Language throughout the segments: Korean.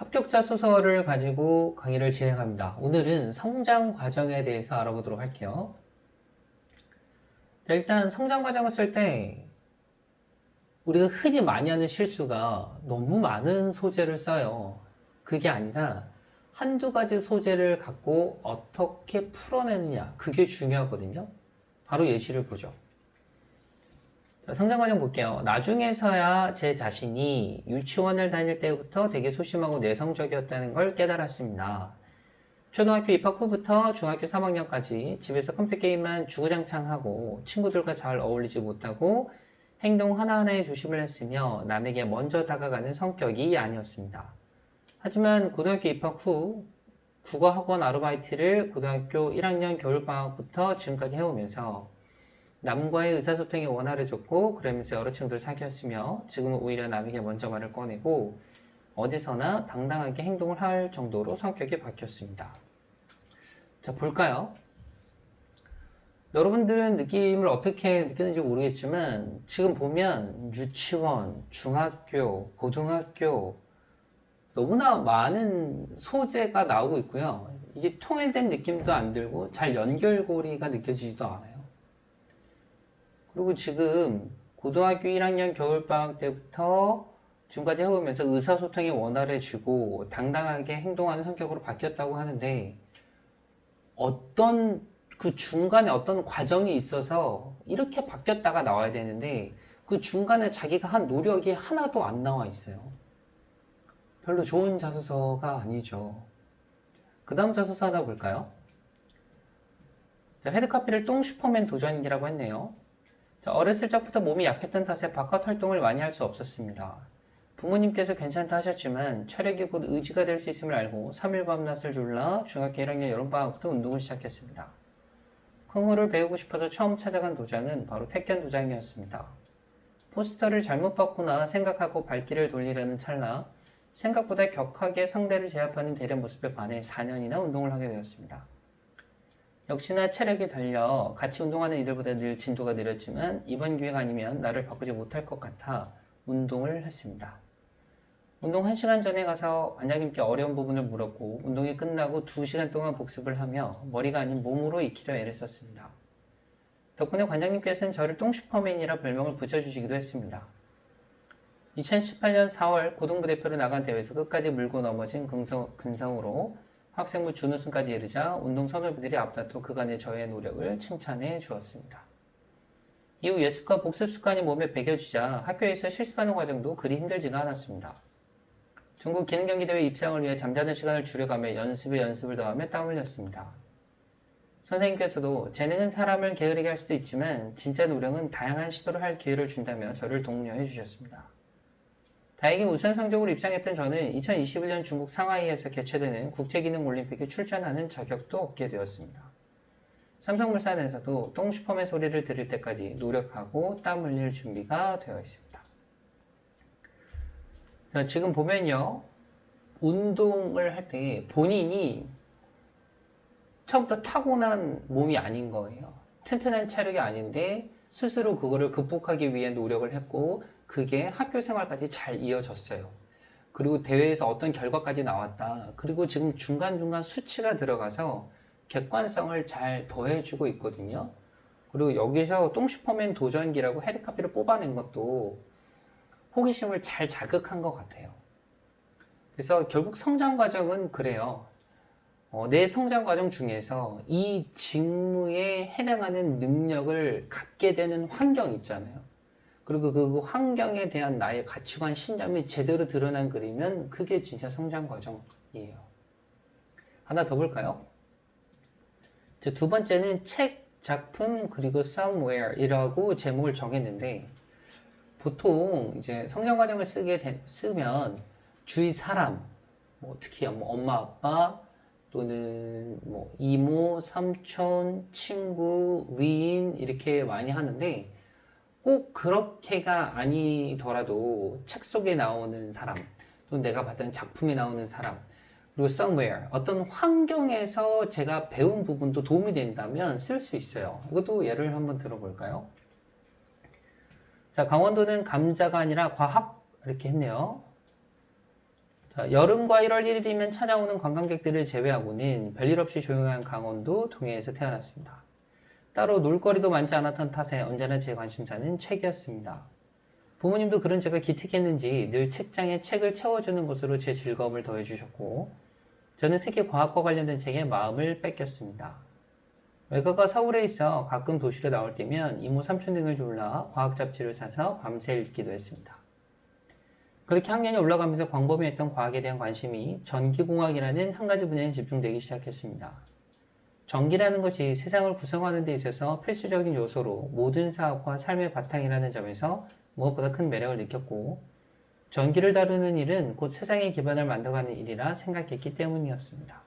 합격자 수서를 가지고 강의를 진행합니다. 오늘은 성장 과정에 대해서 알아보도록 할게요. 자, 일단 성장 과정을 쓸 때 우리가 흔히 많이 하는 실수가 너무 많은 소재를 써요. 그게 아니라 한두 가지 소재를 갖고 어떻게 풀어내느냐, 그게 중요하거든요. 바로 예시를 보죠. 자, 성장 과정 볼게요. 나중에서야 제 자신이 유치원을 다닐 때부터 되게 소심하고 내성적이었다는 걸 깨달았습니다. 초등학교 입학 후부터 중학교 3학년까지 집에서 컴퓨터 게임만 주구장창하고 친구들과 잘 어울리지 못하고 행동 하나하나에 조심을 했으며 남에게 먼저 다가가는 성격이 아니었습니다. 하지만 고등학교 입학 후 국어학원 아르바이트를 고등학교 1학년 겨울방학부터 지금까지 해오면서 남과의 의사소통이 원활해졌고 그러면서 여러 친구들 사귀었으며 지금은 오히려 남에게 먼저 말을 꺼내고 어디서나 당당하게 행동을 할 정도로 성격이 바뀌었습니다. 자, 볼까요? 여러분들은 느낌을 어떻게 느끼는지 모르겠지만 지금 보면 유치원, 중학교, 고등학교 너무나 많은 소재가 나오고 있고요. 이게 통일된 느낌도 안 들고 잘 연결고리가 느껴지지도 않아요. 그리고 지금 고등학교 1학년 겨울방학 때부터 지금까지 해오면서 의사소통이 원활해지고 당당하게 행동하는 성격으로 바뀌었다고 하는데 어떤 그 중간에 어떤 과정이 있어서 이렇게 바뀌었다가 나와야 되는데 그 중간에 자기가 한 노력이 하나도 안 나와 있어요. 별로 좋은 자소서가 아니죠. 그 다음 자소서 하나 볼까요? 자, 헤드카피를 똥 슈퍼맨 도전기라고 했네요. 자, 어렸을 적부터 몸이 약했던 탓에 바깥 활동을 많이 할 수 없었습니다. 부모님께서 괜찮다 하셨지만 체력이 곧 의지가 될 수 있음을 알고 3일 밤낮을 졸라 중학교 1학년 여름방학부터 운동을 시작했습니다. 쿵후를 배우고 싶어서 처음 찾아간 도장은 바로 태권 도장이었습니다. 포스터를 잘못 봤구나 생각하고 발길을 돌리려는 찰나 생각보다 격하게 상대를 제압하는 대련 모습에 반해 4년이나 운동을 하게 되었습니다. 역시나 체력이 달려 같이 운동하는 이들보다 늘 진도가 느렸지만 이번 기회가 아니면 나를 바꾸지 못할 것 같아 운동을 했습니다. 운동 1시간 전에 가서 관장님께 어려운 부분을 물었고 운동이 끝나고 2시간 동안 복습을 하며 머리가 아닌 몸으로 익히려 애를 썼습니다. 덕분에 관장님께서는 저를 똥슈퍼맨이라 별명을 붙여주시기도 했습니다. 2018년 4월 고등부 대표로 나간 대회에서 끝까지 물고 넘어진 근성으로 학생부 준우승까지 이르자 운동 선후배들이 앞다퉈 그간의 저의 노력을 칭찬해 주었습니다. 이후 예습과 복습 습관이 몸에 배겨지자 학교에서 실습하는 과정도 그리 힘들지가 않았습니다. 중국 기능경기대회 입상을 위해 잠자는 시간을 줄여가며 연습에 연습을 더하며 땀 흘렸습니다. 선생님께서도 재능은 사람을 게으르게 할 수도 있지만 진짜 노력은 다양한 시도를 할 기회를 준다며 저를 독려해 주셨습니다. 다행히 우선 성적으로 입상했던 저는 2021년 중국 상하이에서 개최되는 국제기능올림픽에 출전하는 자격도 얻게 되었습니다. 삼성물산에서도 똥슈퍼맨 소리를 들을 때까지 노력하고 땀 흘릴 준비가 되어 있습니다. 자, 지금 보면요. 운동을 할 때 본인이 처음부터 타고난 몸이 아닌 거예요. 튼튼한 체력이 아닌데 스스로 그거를 극복하기 위해 노력을 했고 그게 학교 생활까지 잘 이어졌어요. 그리고 대회에서 어떤 결과까지 나왔다. 그리고 지금 중간중간 수치가 들어가서 객관성을 잘 더해주고 있거든요. 그리고 여기서 똥슈퍼맨 도전기라고 헤드카피를 뽑아낸 것도 호기심을 잘 자극한 것 같아요. 그래서 결국 성장 과정은 그래요. 내 성장 과정 중에서 이 직무에 해당하는 능력을 갖게 되는 환경 있잖아요. 그리고 그 환경에 대한 나의 가치관, 신념이 제대로 드러난 글이면 그게 진짜 성장 과정이에요. 하나 더 볼까요? 두 번째는 책, 작품, 그리고 somewhere이라고 제목을 정했는데 보통 이제 성장 과정을 쓰면 주위 사람, 특히 엄마, 아빠, 또는 이모, 삼촌, 친구, 위인 이렇게 많이 하는데 꼭 그렇게가 아니더라도 책 속에 나오는 사람, 또 내가 봤던 작품에 나오는 사람, 그리고 somewhere, 어떤 환경에서 제가 배운 부분도 도움이 된다면 쓸 수 있어요. 이것도 예를 한번 들어볼까요? 자, 강원도는 감자가 아니라 과학 이렇게 했네요. 자, 여름과 1월 1일이면 찾아오는 관광객들을 제외하고는 별일 없이 조용한 강원도 동해에서 태어났습니다. 따로 놀거리도 많지 않았던 탓에 언제나 제 관심사는 책이었습니다. 부모님도 그런 제가 기특했는지 늘 책장에 책을 채워주는 것으로 제 즐거움을 더해주셨고, 저는 특히 과학과 관련된 책에 마음을 뺏겼습니다. 외가가 서울에 있어 가끔 도시로 나올 때면 이모 삼촌 등을 졸라 과학 잡지를 사서 밤새 읽기도 했습니다. 그렇게 학년이 올라가면서 광범위했던 과학에 대한 관심이 전기공학이라는 한 가지 분야에 집중되기 시작했습니다. 전기라는 것이 세상을 구성하는 데 있어서 필수적인 요소로 모든 사업과 삶의 바탕이라는 점에서 무엇보다 큰 매력을 느꼈고, 전기를 다루는 일은 곧 세상의 기반을 만들어가는 일이라 생각했기 때문이었습니다.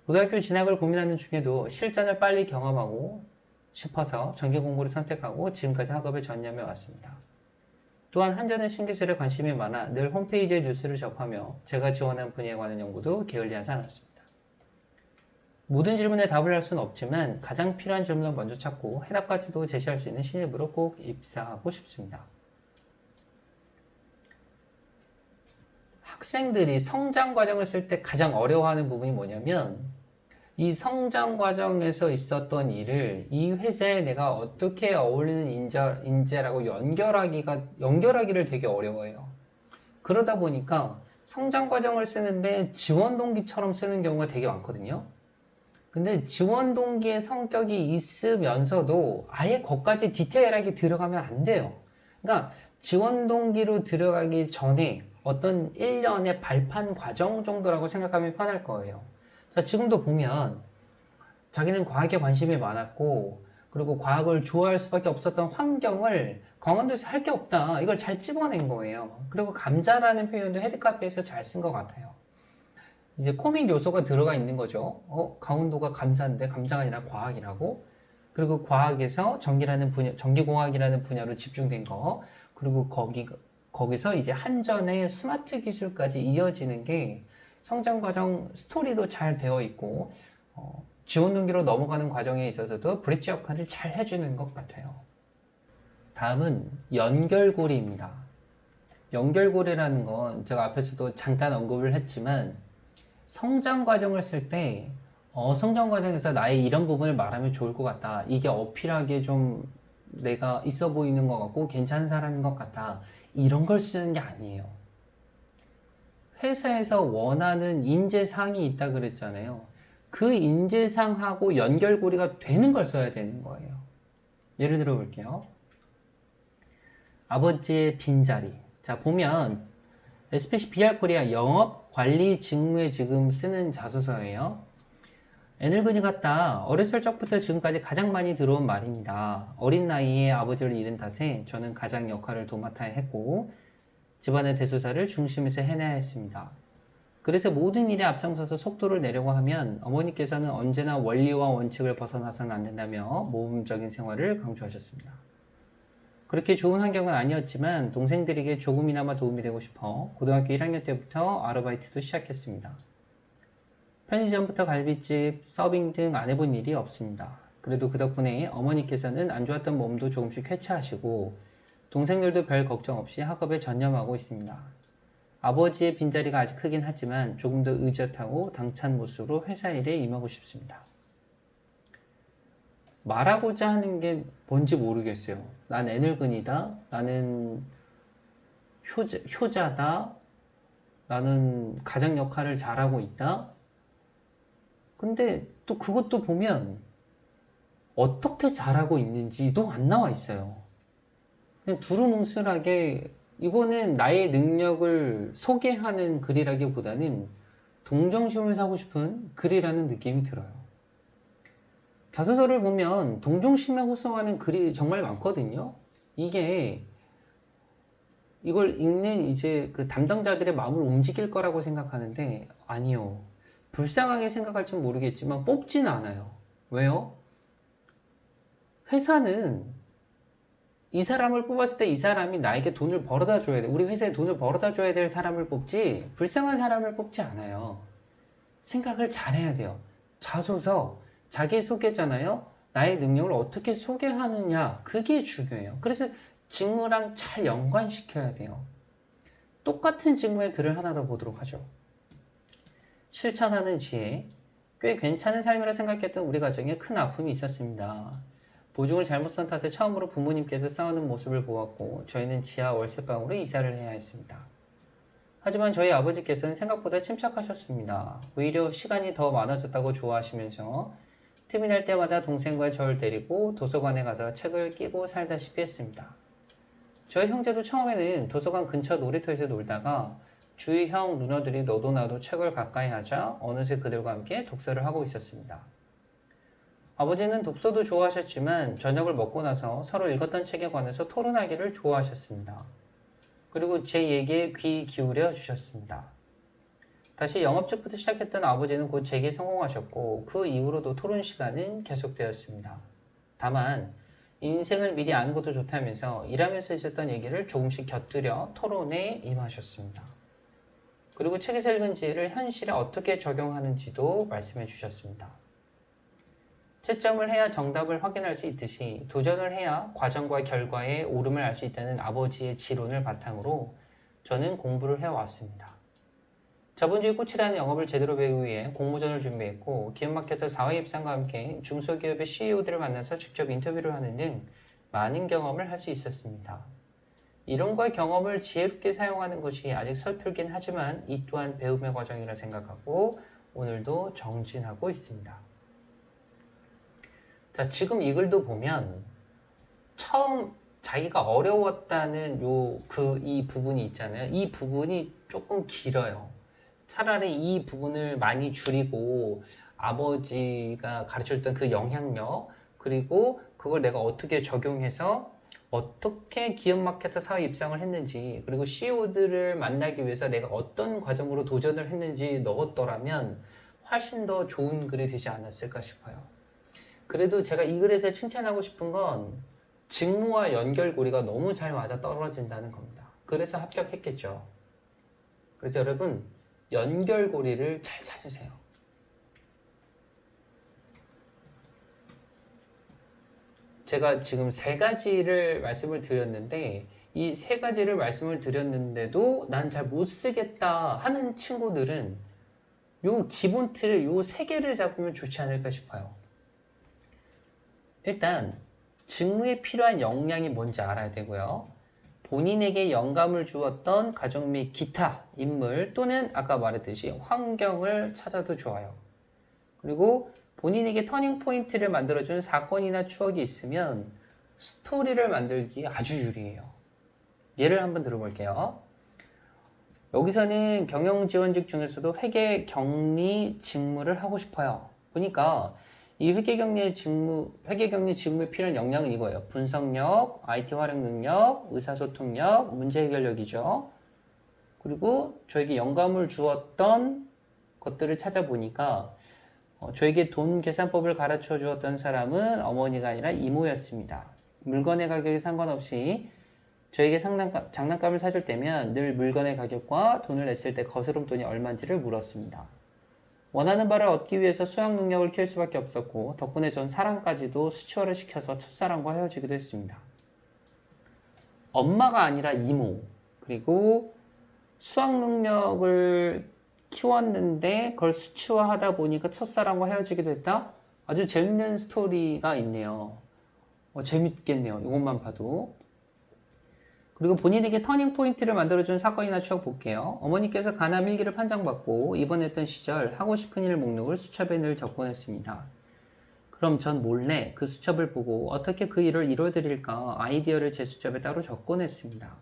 고등학교 진학을 고민하는 중에도 실전을 빨리 경험하고 싶어서 전기 공부를 선택하고 지금까지 학업에 전념해 왔습니다. 또한 한전의 신기술에 관심이 많아 늘 홈페이지에 뉴스를 접하며 제가 지원한 분야에 관한 연구도 게을리하지 않았습니다. 모든 질문에 답을 할 수는 없지만 가장 필요한 질문을 먼저 찾고 해답까지도 제시할 수 있는 신입으로 꼭 입사하고 싶습니다. 학생들이 성장 과정을 쓸 때 가장 어려워하는 부분이 뭐냐면, 이 성장 과정에서 있었던 일을 이 회사에 내가 어떻게 어울리는 인재라고 연결하기를 되게 어려워해요. 그러다 보니까 성장 과정을 쓰는데 지원 동기처럼 쓰는 경우가 되게 많거든요. 근데 지원 동기의 성격이 있으면서도 아예 거기까지 디테일하게 들어가면 안 돼요. 그러니까 지원 동기로 들어가기 전에 어떤 1년의 발판 과정 정도라고 생각하면 편할 거예요. 자, 지금도 보면 자기는 과학에 관심이 많았고, 그리고 과학을 좋아할 수밖에 없었던 환경을 강원도에서 할 게 없다, 이걸 잘 찝어낸 거예요. 그리고 감자라는 표현도 헤드카페에서 잘 쓴 것 같아요. 이제 코믹 요소가 들어가 있는 거죠. 강원도가 감자인데 감자가 아니라 과학이라고. 그리고 과학에서 전기공학이라는 분야로 집중된 거. 그리고 거기서 이제 한전의 스마트 기술까지 이어지는 게 성장 과정 스토리도 잘 되어 있고, 지원 동기로 넘어가는 과정에 있어서도 브릿지 역할을 잘 해주는 것 같아요. 다음은 연결고리입니다. 연결고리라는 건 제가 앞에서도 잠깐 언급을 했지만, 성장 과정을 쓸 때 성장 과정에서 나의 이런 부분을 말하면 좋을 것 같다, 이게 어필하기에 좀 내가 있어 보이는 것 같고 괜찮은 사람인 것 같다, 이런 걸 쓰는 게 아니에요. 회사에서 원하는 인재상이 있다 그랬잖아요. 그 인재상하고 연결고리가 되는 걸 써야 되는 거예요. 예를 들어 볼게요. 아버지의 빈자리. 자, 보면 SPC BR 코리아 영업 관리 직무에 지금 쓰는 자소서예요. 애늙은이 같다. 어렸을 적부터 지금까지 가장 많이 들어온 말입니다. 어린 나이에 아버지를 잃은 탓에 저는 가장 역할을 도맡아야 했고, 집안의 대소사를 중심에서 해내야 했습니다. 그래서 모든 일에 앞장서서 속도를 내려고 하면 어머니께서는 언제나 원리와 원칙을 벗어나서는 안 된다며 모범적인 생활을 강조하셨습니다. 그렇게 좋은 환경은 아니었지만 동생들에게 조금이나마 도움이 되고 싶어 고등학교 1학년 때부터 아르바이트도 시작했습니다. 편의점부터 갈비집, 서빙 등 안 해본 일이 없습니다. 그래도 그 덕분에 어머니께서는 안 좋았던 몸도 조금씩 쾌차하시고 동생들도 별 걱정 없이 학업에 전념하고 있습니다. 아버지의 빈자리가 아직 크긴 하지만 조금 더 의젓하고 당찬 모습으로 회사 일에 임하고 싶습니다. 말하고자 하는 게 뭔지 모르겠어요. 난 애늙은이다, 나는 효자다, 나는 가장 역할을 잘하고 있다. 근데 또 그것도 보면 어떻게 잘하고 있는지도 안 나와 있어요. 그냥 두루뭉술하게 이거는 나의 능력을 소개하는 글이라기보다는 동정심을 사고 싶은 글이라는 느낌이 들어요. 자소서를 보면 동정심에 호소하는 글이 정말 많거든요. 이걸 읽는 이제 그 담당자들의 마음을 움직일 거라고 생각하는데 아니요. 불쌍하게 생각할지 모르겠지만 뽑지는 않아요. 왜요? 회사는 이 사람을 뽑았을 때 이 사람이 나에게 돈을 벌어다 줘야 돼. 우리 회사에 돈을 벌어다 줘야 될 사람을 뽑지 불쌍한 사람을 뽑지 않아요. 생각을 잘해야 돼요. 자소서, 자기소개잖아요. 나의 능력을 어떻게 소개하느냐, 그게 중요해요. 그래서 직무랑 잘 연관시켜야 돼요. 똑같은 직무의 글을 하나 더 보도록 하죠. 실천하는 지혜. 꽤 괜찮은 삶이라 생각했던 우리 가정에 큰 아픔이 있었습니다. 보증을 잘못 쓴 탓에 처음으로 부모님께서 싸우는 모습을 보았고 저희는 지하 월세방으로 이사를 해야 했습니다. 하지만 저희 아버지께서는 생각보다 침착하셨습니다. 오히려 시간이 더 많아졌다고 좋아하시면서 틈이 날 때마다 동생과 저를 데리고 도서관에 가서 책을 끼고 살다시피 했습니다. 저희 형제도 처음에는 도서관 근처 놀이터에서 놀다가 주위 형 누나들이 너도 나도 책을 가까이 하자 어느새 그들과 함께 독서를 하고 있었습니다. 아버지는 독서도 좋아하셨지만 저녁을 먹고 나서 서로 읽었던 책에 관해서 토론하기를 좋아하셨습니다. 그리고 제 얘기에 귀 기울여 주셨습니다. 다시 영업직부터 시작했던 아버지는 곧 재기에 성공하셨고 그 이후로도 토론 시간은 계속되었습니다. 다만 인생을 미리 아는 것도 좋다면서 일하면서 있었던 얘기를 조금씩 곁들여 토론에 임하셨습니다. 그리고 책에서 읽은 지혜를 현실에 어떻게 적용하는지도 말씀해 주셨습니다. 채점을 해야 정답을 확인할 수 있듯이 도전을 해야 과정과 결과의 옳음을 알 수 있다는 아버지의 지론을 바탕으로 저는 공부를 해왔습니다. 자본주의 꽃이라는 영업을 제대로 배우기 위해 공모전을 준비했고 기업마케터 4회 입상과 함께 중소기업의 CEO들을 만나서 직접 인터뷰를 하는 등 많은 경험을 할 수 있었습니다. 이론과 경험을 지혜롭게 사용하는 것이 아직 서툴긴 하지만 이 또한 배움의 과정이라 생각하고 오늘도 정진하고 있습니다. 자, 지금 이 글도 보면 처음 자기가 어려웠다는 이 부분이 있잖아요. 이 부분이 조금 길어요. 차라리 이 부분을 많이 줄이고 아버지가 가르쳐줬던 그 영향력 그리고 그걸 내가 어떻게 적용해서 어떻게 기업 마케터 사회 입상을 했는지 그리고 CEO들을 만나기 위해서 내가 어떤 과정으로 도전을 했는지 넣었더라면 훨씬 더 좋은 글이 되지 않았을까 싶어요. 그래도 제가 이 글에서 칭찬하고 싶은 건 직무와 연결고리가 너무 잘 맞아 떨어진다는 겁니다. 그래서 합격했겠죠. 그래서 여러분 연결고리를 잘 찾으세요. 제가 지금 세 가지를 말씀을 드렸는데 이 세 가지를 말씀을 드렸는데도 난 잘 못 쓰겠다 하는 친구들은 요 기본 틀을 요 세 개를 잡으면 좋지 않을까 싶어요. 일단 직무에 필요한 역량이 뭔지 알아야 되고요. 본인에게 영감을 주었던 가족 및 기타 인물 또는 아까 말했듯이 환경을 찾아도 좋아요. 그리고 본인에게 터닝 포인트를 만들어준 사건이나 추억이 있으면 스토리를 만들기에 아주 유리해요. 예를 한번 들어볼게요. 여기서는 경영지원직 중에서도 회계 격리 직무를 하고 싶어요. 보니까 이 회계격리 직무에 필요한 역량은 이거예요. 분석력, IT 활용 능력, 의사소통력, 문제 해결력이죠. 그리고 저에게 영감을 주었던 것들을 찾아보니까 저에게 돈 계산법을 가르쳐 주었던 사람은 어머니가 아니라 이모였습니다. 물건의 가격에 상관없이 저에게 장난감을 사줄 때면 늘 물건의 가격과 돈을 냈을 때 거스름돈이 얼마인지를 물었습니다. 원하는 바를 얻기 위해서 수학 능력을 키울 수밖에 없었고 덕분에 전 사랑까지도 수치화를 시켜서 첫사랑과 헤어지기도 했습니다. 엄마가 아니라 이모 그리고 수학 능력을 키웠는데 그걸 수치화하다 보니까 첫사랑과 헤어지기도 했다? 아주 재밌는 스토리가 있네요. 재밌겠네요. 이것만 봐도. 그리고 본인에게 터닝 포인트를 만들어준 사건이나 추억 볼게요. 어머니께서 간암 일기를 판정받고 입원했던 시절 하고 싶은 일 목록을 수첩에 늘 적곤 했습니다. 그럼 전 몰래 그 수첩을 보고 어떻게 그 일을 이뤄드릴까 아이디어를 제 수첩에 따로 적곤 했습니다.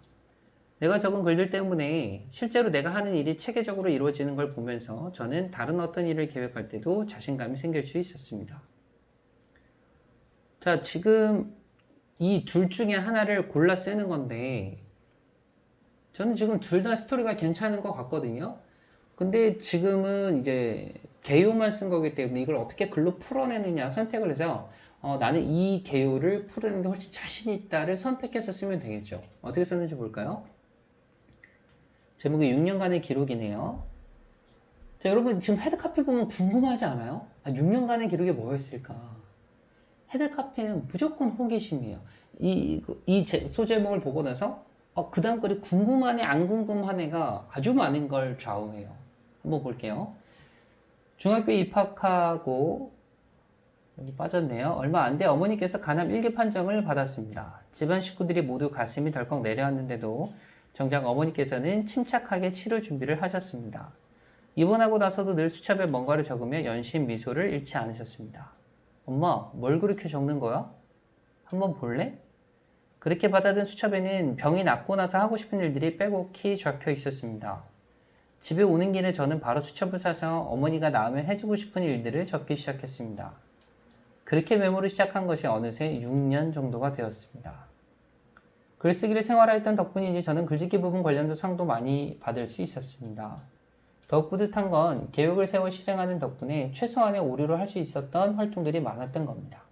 내가 적은 글들 때문에 실제로 내가 하는 일이 체계적으로 이루어지는 걸 보면서 저는 다른 어떤 일을 계획할 때도 자신감이 생길 수 있었습니다. 자, 지금 이 둘 중에 하나를 골라 쓰는 건데 저는 지금 둘 다 스토리가 괜찮은 것 같거든요. 근데 지금은 이제 개요만 쓴 거기 때문에 이걸 어떻게 글로 풀어내느냐 선택을 해서 나는 이 개요를 풀어내는 게 훨씬 자신 있다를 선택해서 쓰면 되겠죠. 어떻게 썼는지 볼까요? 제목이 6년간의 기록이네요. 자, 여러분 지금 헤드카피 보면 궁금하지 않아요? 6년간의 기록이 뭐였을까? 헤드카피는 무조건 호기심이에요. 이 소제목을 보고 나서 그 다음 글이 궁금하네, 안 궁금하네가 아주 많은 걸 좌우해요. 한번 볼게요. 중학교에 입학하고, 여기 빠졌네요. 얼마 안 돼 어머니께서 간암 1기 판정을 받았습니다. 집안 식구들이 모두 가슴이 덜컥 내려앉는데도 정작 어머니께서는 침착하게 치료 준비를 하셨습니다. 입원하고 나서도 늘 수첩에 뭔가를 적으며 연신 미소를 잃지 않으셨습니다. 엄마, 뭘 그렇게 적는 거야? 한번 볼래? 그렇게 받아든 수첩에는 병이 낫고 나서 하고 싶은 일들이 빼곡히 적혀 있었습니다. 집에 오는 길에 저는 바로 수첩을 사서 어머니가 나으면 해주고 싶은 일들을 적기 시작했습니다. 그렇게 메모를 시작한 것이 어느새 6년 정도가 되었습니다. 글쓰기를 생활화했던 덕분인지 저는 글짓기 부분 관련도 상도 많이 받을 수 있었습니다. 더욱 뿌듯한 건 계획을 세워 실행하는 덕분에 최소한의 오류를 할 수 있었던 활동들이 많았던 겁니다.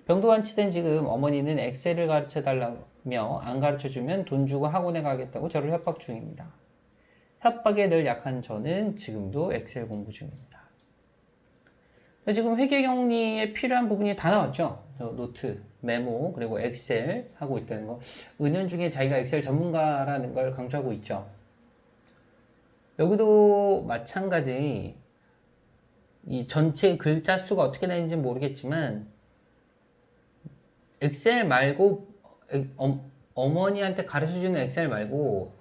병도 완치된 지금 어머니는 엑셀을 가르쳐 달라며 안 가르쳐주면 돈 주고 학원에 가겠다고 저를 협박 중입니다. 협박에 늘 약한 저는 지금도 엑셀 공부 중입니다. 지금 회계정리에 필요한 부분이 다 나왔죠. 노트, 메모, 그리고 엑셀 하고 있다는 거. 은연중에 자기가 엑셀 전문가라는 걸 강조하고 있죠. 여기도 마찬가지 이 전체 글자 수가 어떻게 되는지 모르겠지만 엑셀 말고 어머니한테 가르쳐주는 엑셀 말고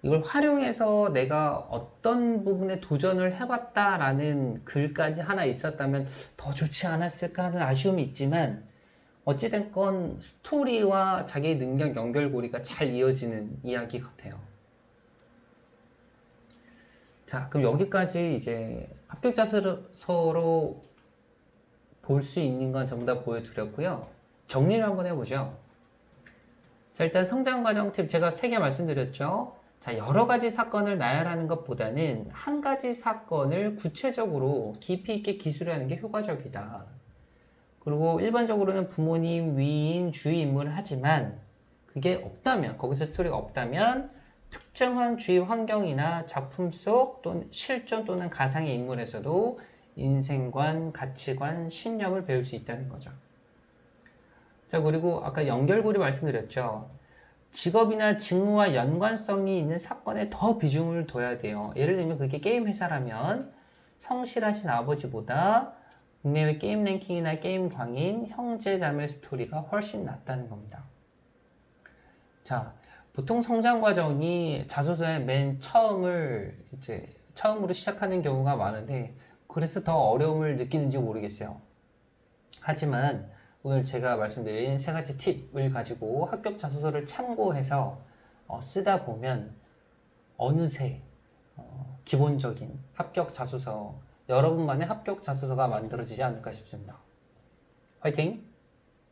이걸 활용해서 내가 어떤 부분에 도전을 해봤다라는 글까지 하나 있었다면 더 좋지 않았을까 하는 아쉬움이 있지만 어찌된 건 스토리와 자기의 능력 연결고리가 잘 이어지는 이야기 같아요. 자, 그럼 여기까지 이제 합격자서로 볼 수 있는 건 전부 다 보여드렸고요. 정리를 한번 해보죠. 자, 일단 성장과정 팁 제가 3개 말씀드렸죠. 자, 여러 가지 사건을 나열하는 것보다는 한 가지 사건을 구체적으로 깊이 있게 기술하는 게 효과적이다. 그리고 일반적으로는 부모님, 위인, 주위 인물을 하지만 그게 없다면, 거기서 스토리가 없다면 특정한 주위 환경이나 작품 속 또는 실존 또는 가상의 인물에서도 인생관, 가치관, 신념을 배울 수 있다는 거죠. 자, 그리고 아까 연결고리 말씀드렸죠. 직업이나 직무와 연관성이 있는 사건에 더 비중을 둬야 돼요. 예를 들면 그게 게임 회사라면 성실하신 아버지보다 국내외 게임 랭킹이나 게임 광인, 형제 자매 스토리가 훨씬 낫다는 겁니다. 자, 보통 성장 과정이 자소서의 맨 처음으로 시작하는 경우가 많은데 그래서 더 어려움을 느끼는지 모르겠어요. 하지만 오늘 제가 말씀드린 3가지 팁을 가지고 합격 자소서를 참고해서 쓰다 보면 어느새 기본적인 합격 자소서, 여러분만의 합격 자소서가 만들어지지 않을까 싶습니다. 화이팅!